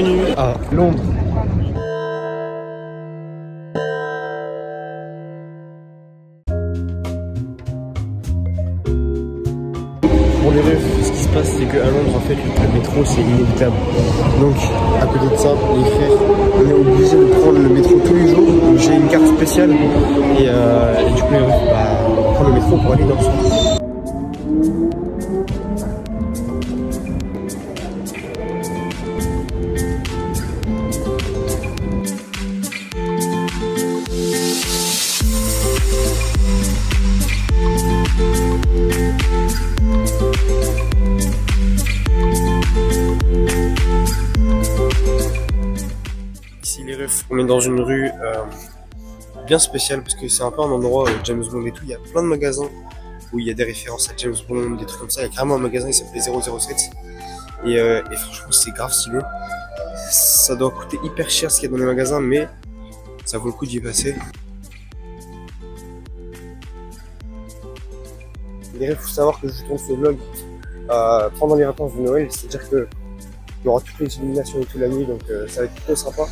bienvenue à Londres. Pour les refs, ce qui se passe, c'est qu'à Londres, en fait, le métro, c'est inévitable. Donc, à côté de ça, les frères, on est obligé de prendre le métro tous les jours. J'ai une carte spéciale et du coup, les refs, on prend le métro pour aller dans le centre. Ici les refs, on est dans une rue bien spéciale parce que c'est un peu un endroit James Bond et tout. Il y a plein de magasins où il y a des références à James Bond, des trucs comme ça. Il y a carrément un magasin qui s'appelait 007 et franchement c'est grave stylé. Ça doit coûter hyper cher ce qu'il y a dans les magasins, mais ça vaut le coup d'y passer. Les refs, faut savoir que je tourne ce vlog pendant les vacances de Noël, c'est-à-dire que il y aura toutes les illuminations et tout la nuit, donc ça va être plutôt sympa.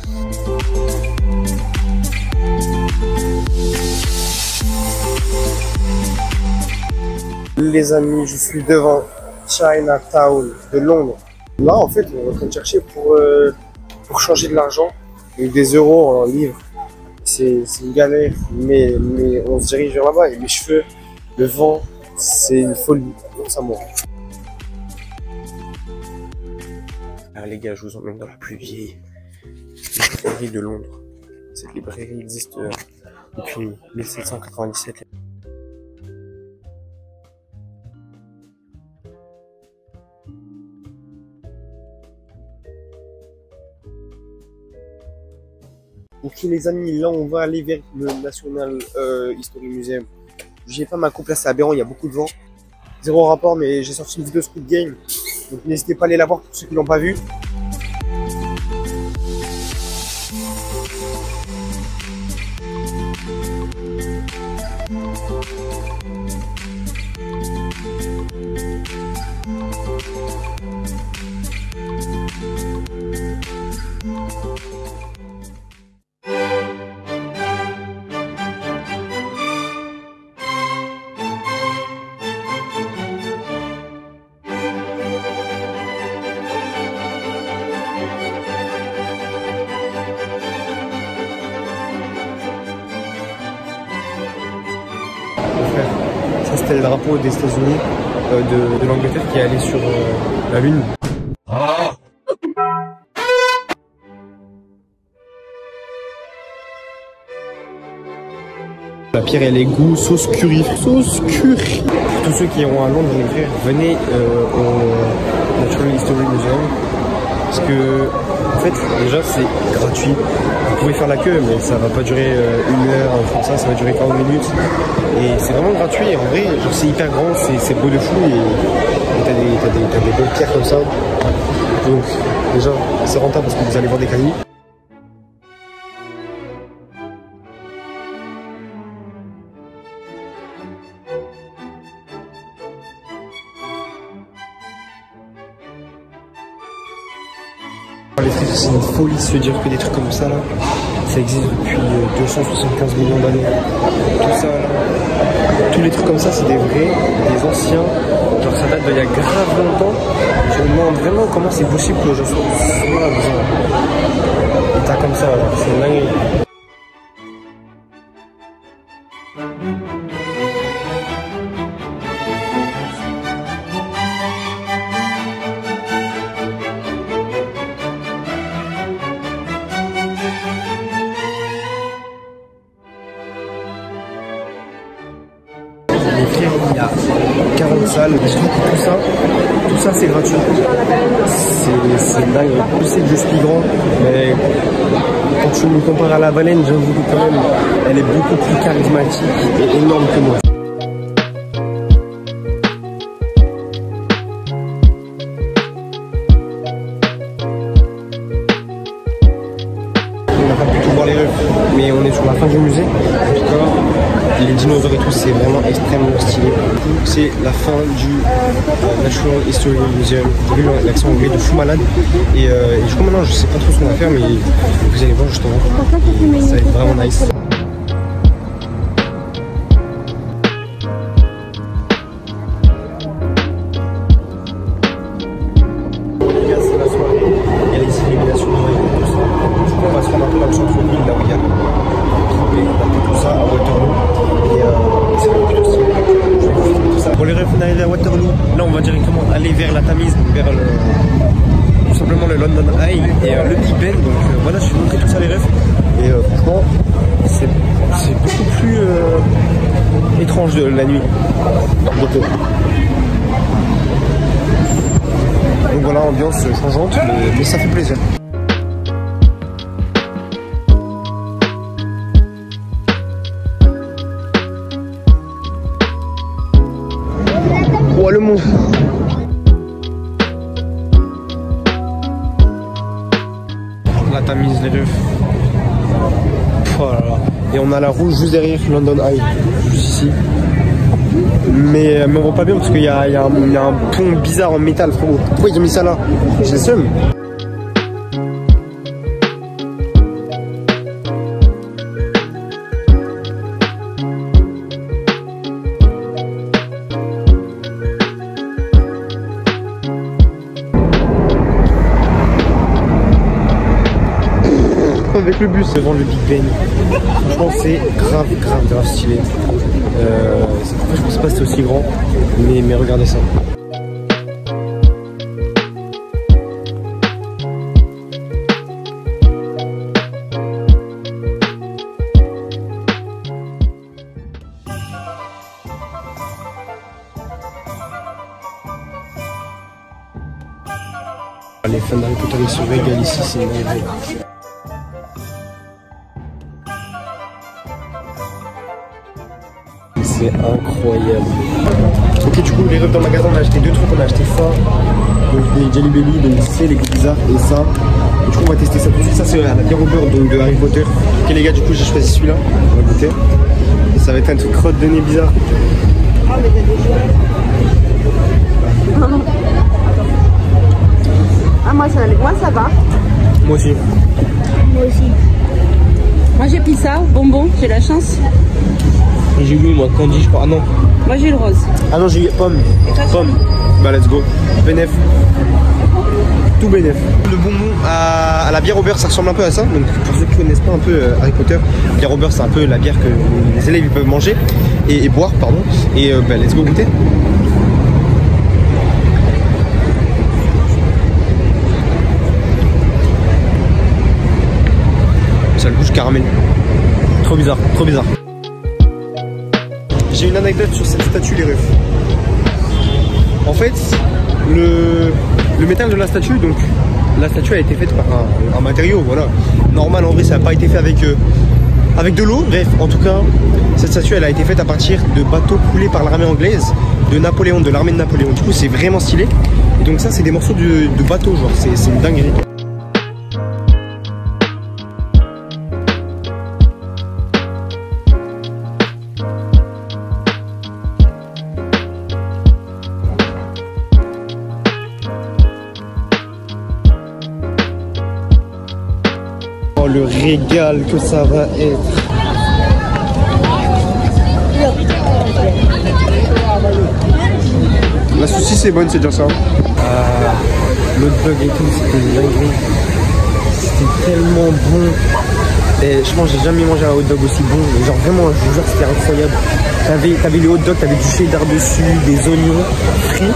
Les amis, je suis devant Chinatown de Londres. Là, en fait, on est en train de chercher pour changer de l'argent, donc des euros en livres. C'est une galère, mais on se dirige vers là-bas. Et mes cheveux, le vent, c'est une folie. Ça mort. Alors les gars, je vous emmène dans la plus vieille librairie de Londres. Cette librairie existe depuis 1797. Ok les amis, là on va aller vers le National History Museum. J'ai pas ma coupe là, c'est aberrant, il y a beaucoup de vent. Zéro rapport, mais j'ai sorti une vidéo Squid Game. Donc n'hésitez pas à aller la voir pour ceux qui l'ont pas vu. Ça c'était le drapeau des États-Unis, de l'Angleterre qui est allé sur la Lune. La pierre elle est goût sauce curry. Sauce curry. Pour tous ceux qui iront à Londres, les frères, venez au Natural History Museum. Parce que en fait déjà c'est gratuit. Vous pouvez faire la queue mais ça va pas durer une heure, comme ça va durer 40 minutes. Et c'est vraiment gratuit et en vrai c'est hyper grand, c'est beau de fou et t'as des belles pierres comme ça. Donc déjà c'est rentable parce que vous allez voir des qualités. C'est une folie de se dire que des trucs comme ça là, ça existe depuis 275 millions d'années. Tout ça là, tous les trucs comme ça c'est des vrais, des anciens, genre ça date d'il y a grave longtemps. Je me demande vraiment comment c'est possible que je sois là dans un état comme ça, c'est dingue. Il y a 40 salles, je trouve que tout ça c'est gratuit. C'est dingue. Je sais que je suis grand, mais quand tu me compares à la baleine, j'avoue que quand même, elle est beaucoup plus charismatique et énorme que moi. On n'a pas pu tout voir les rues. mais on est sur la fin du musée. En tout cas, les dinosaures et tout, c'est vraiment extrêmement stylé. C'est la fin du Natural History Museum. J'ai vu l'accent anglais de fou malade. Et du coup, maintenant, je sais pas trop ce qu'on va faire, mais vous allez voir justement. Et ça va être vraiment nice. Pour les rêves, on arrive à Waterloo. Là, on va directement aller vers la Tamise, vers tout simplement le London Eye et le Big Ben. Donc voilà, je suis montré tout ça les rêves. Et franchement, c'est beaucoup plus étrange de la nuit. Donc voilà, ambiance changeante, mais ça fait plaisir. Oh le monde. La Tamise, les refs. Oh là là. Et on a la rouge juste derrière London Eye, juste ici. Mais on voit pas bien parce qu'il y a un pont bizarre en métal, frérot. Pourquoi ils ont mis ça là? J'ai le seum. Avec le bus devant le Big Ben. Franchement, c'est grave stylé. Je pensais pas que c'était aussi grand, mais regardez ça. Les fans d'Harry Potter ils se régalent ici, c'est merveilleux. C'est incroyable. Ok, du coup, les rêves dans le magasin, on a acheté deux trucs. On a acheté ça, donc des Jelly Belly, donc c'est les bizarres et ça. Et du coup, on va tester ça tout de suite. Ça, c'est la bière au beurre donc, de Harry Potter. Ok, les gars, du coup, j'ai choisi celui-là. On va goûter. Et ça va être un truc crotte de nez bizarre. Ah, moi, ça va. Moi aussi. Moi aussi. Moi, j'ai pris ça, bonbon, j'ai la chance. Et j'ai eu moi candy je crois. Ah non. Moi j'ai le rose. Ah non j'ai eu pomme. Pomme. Bah let's go. Bénéf. Tout bénéf. Le bonbon à la bière au beurre ça ressemble un peu à ça. Donc pour ceux qui connaissent pas un peu Harry Potter, la bière au beurre c'est un peu la bière que les élèves ils peuvent manger et boire pardon. Et bah let's go goûter. Ça le bouge caramel. Trop bizarre, trop bizarre. J'ai une anecdote sur cette statue les refs. En fait, le métal de la statue, donc la statue a été faite par un matériau, voilà. Normal en vrai ça n'a pas été fait avec de l'eau. Bref, en tout cas, cette statue elle a été faite à partir de bateaux coulés par l'armée anglaise, de Napoléon, de l'armée de Napoléon. Du coup c'est vraiment stylé. Et donc ça c'est des morceaux de bateau, genre c'est une dinguerie. Oh le régal que ça va être. La saucisse est bonne, c'est déjà ça. Le dog et tout, c'était une dinguerie. C'était tellement bon. Et je pense que j'ai jamais mangé un hot dog aussi bon. Mais genre vraiment, je vous jure, c'était incroyable. T'avais les hot dogs, t'avais du cheddar dessus, des oignons frits.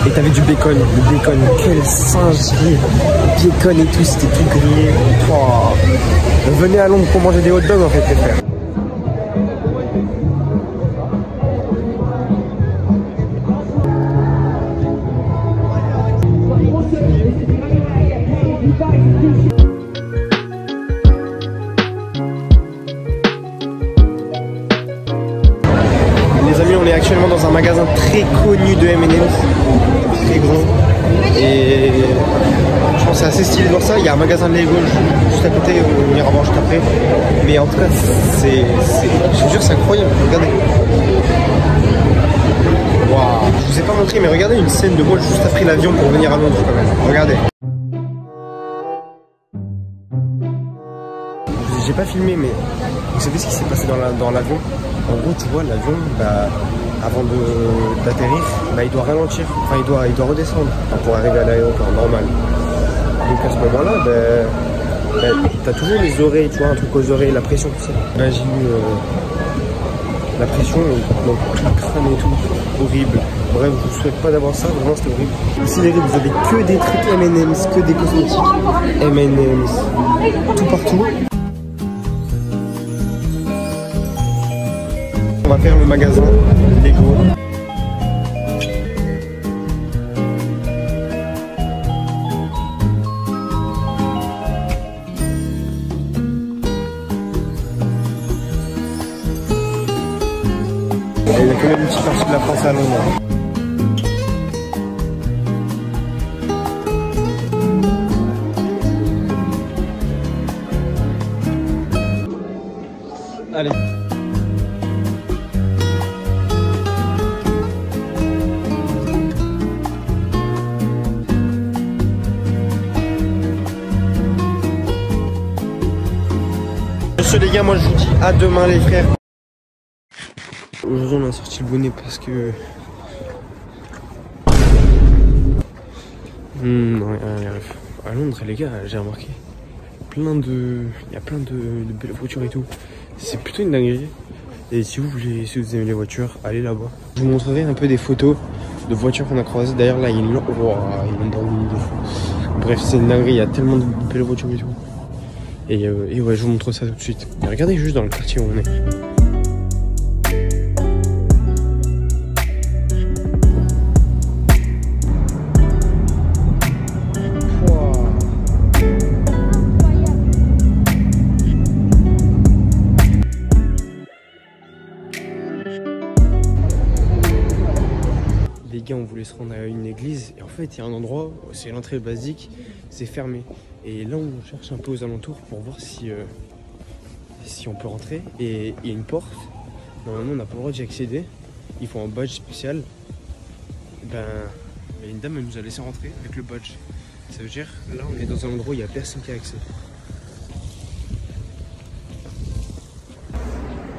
Et t'avais du bacon, le bacon, quel singerie, bacon et tout, c'était tout grillé. Oh. Venez à Londres pour manger des hot dogs en fait les frères. Les amis, on est actuellement dans un magasin très connu de M&M's, très grand, et je pense il y a un magasin de Lego juste à côté, on ira voir juste après. Mais en tout cas, je te jure, c'est incroyable, regardez. Waouh, je vous ai pas montré, mais regardez une scène de moi juste après l'avion pour venir à Londres quand même. Regardez. J'ai pas filmé, mais vous savez ce qui s'est passé dans l'avion? En gros, tu vois, l'avion, bah, avant d'atterrir, bah, il doit ralentir, enfin il doit redescendre pour arriver à l'aéroport normal. Donc à ce moment-là, bah, t'as toujours les oreilles, tu vois, un truc aux oreilles, la pression, tout ça. Bah, j'ai eu la pression dans tout le crâne et tout, horrible. Bref, je vous souhaite pas d'avoir ça, vraiment c'était horrible. Ici les gars, vous avez que des trucs M&M's, que des cosmétiques M&M's, tout partout. On va faire le magasin Lego. Il y a quand même une petite partie de la France à Londres. Allez. Les gars, moi je vous dis à demain les frères. Aujourd'hui on a sorti le bonnet parce que à Londres les gars, j'ai remarqué il y a plein de belles voitures et tout. C'est plutôt une dinguerie. Et si vous aimez les voitures, allez là-bas. Je vous montrerai un peu des photos de voitures qu'on a croisées. D'ailleurs là il y a une Lamborghini de fou. Bref, c'est une dinguerie, il y a tellement de belles voitures et tout. Et ouais, je vous montre ça tout de suite. Et regardez juste dans le quartier où on est. Wow. Les gars, on voulait se rendre à une église. Et en fait, il y a un endroit, c'est l'entrée basique, c'est fermé. Et là, on cherche un peu aux alentours pour voir si on peut rentrer. Et il y a une porte. Normalement, on n'a pas le droit d'y accéder. Il faut un badge spécial. Ben, une dame, elle nous a laissé rentrer avec le badge. Ça veut dire, là, on est dans un endroit où il n'y a personne qui a accès.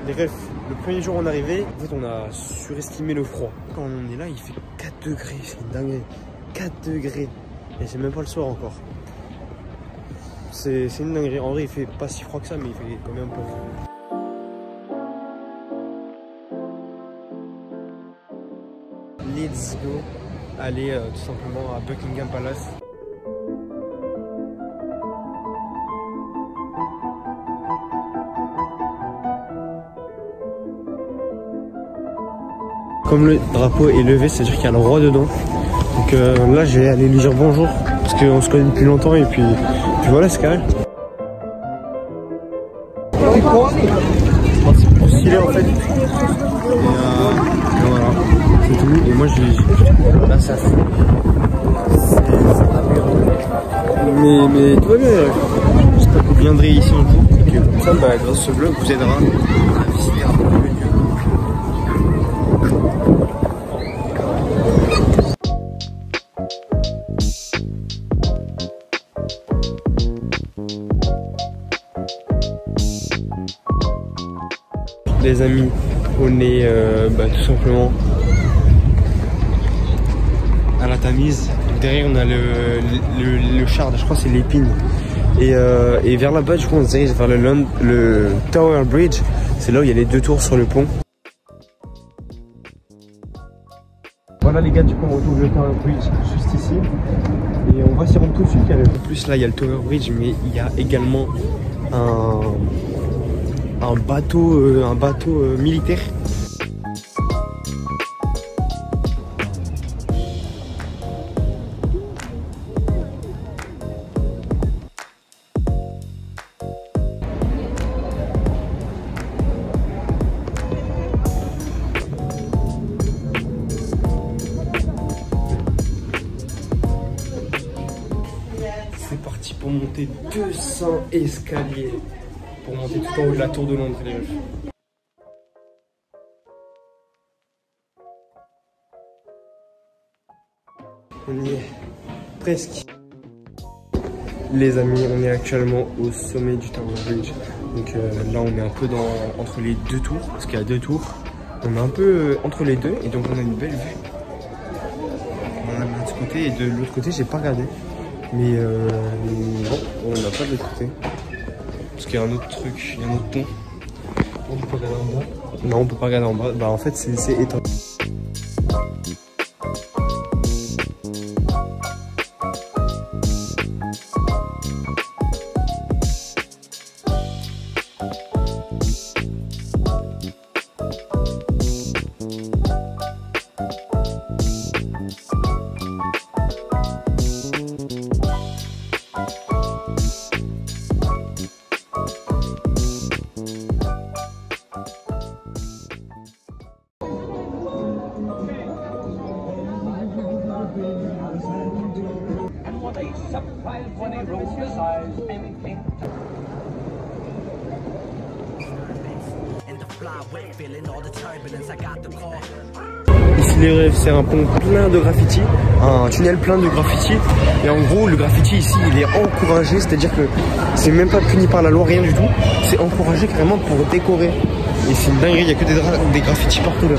Bref, le premier jour où on est arrivé, en fait, on a surestimé le froid. Quand on est là, il fait 4 degrés. C'est une dinguerie. 4 degrés. Et c'est même pas le soir encore. C'est une dinguerie. En vrai, il fait pas si froid que ça, mais il fait quand même un peu froid. Let's go. Aller tout simplement à Buckingham Palace. Comme le drapeau est levé, c'est-à-dire qu'il y a le roi dedans. Donc là, je vais aller lui dire bonjour. Parce qu'on se connaît depuis longtemps et puis voilà, c'est carré. C'est plus stylé en fait. Et voilà, c'est tout. Et moi, là, ça fait. Mais tout va bien. J'espère que vous viendrez ici un jour. Et que comme ça, bah, grâce à ce vlog, vous aidera à visiter un peu le lieu. Les amis, on est tout simplement à la Tamise. Derrière on a le Shard, je crois que c'est l'Épine. Et vers là-bas du coup on se dirige vers le Tower Bridge. C'est là où il y a les 2 tours sur le pont. Voilà les gars, du coup on retrouve le Tower Bridge juste ici. Et on va s'y rendre tout de suite. En plus là il y a le Tower Bridge, mais il y a également un bateau militaire. C'est parti pour pour monter 200 escaliers. Pour monter tout en haut de la tour de Londres, les meufs. On y est. Presque. Les amis, on est actuellement au sommet du Tower Bridge. Donc là, on est un peu entre les deux tours, parce qu'il y a deux tours. On est un peu entre les deux, et donc on a une belle vue. Voilà, de l'autre côté, et de l'autre côté, j'ai pas regardé. Mais bon, on n'a pas de l'autre côté. Parce qu'il y a un autre truc, il y a un autre pont. On peut pas regarder en bas. Non, on peut pas regarder en bas. Bah en fait, c'est éteint. Ici les rêves, c'est un pont plein de graffiti, un tunnel plein de graffiti. Et en gros, le graffiti ici, il est encouragé, c'est-à-dire que c'est même pas puni par la loi, rien du tout. C'est encouragé carrément pour décorer. Et c'est une dinguerie, il n'y a que des graffitis partout là.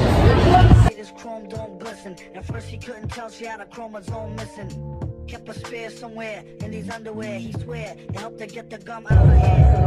Kept a spare somewhere in his underwear. He swear it helped to get the gum out of her hair.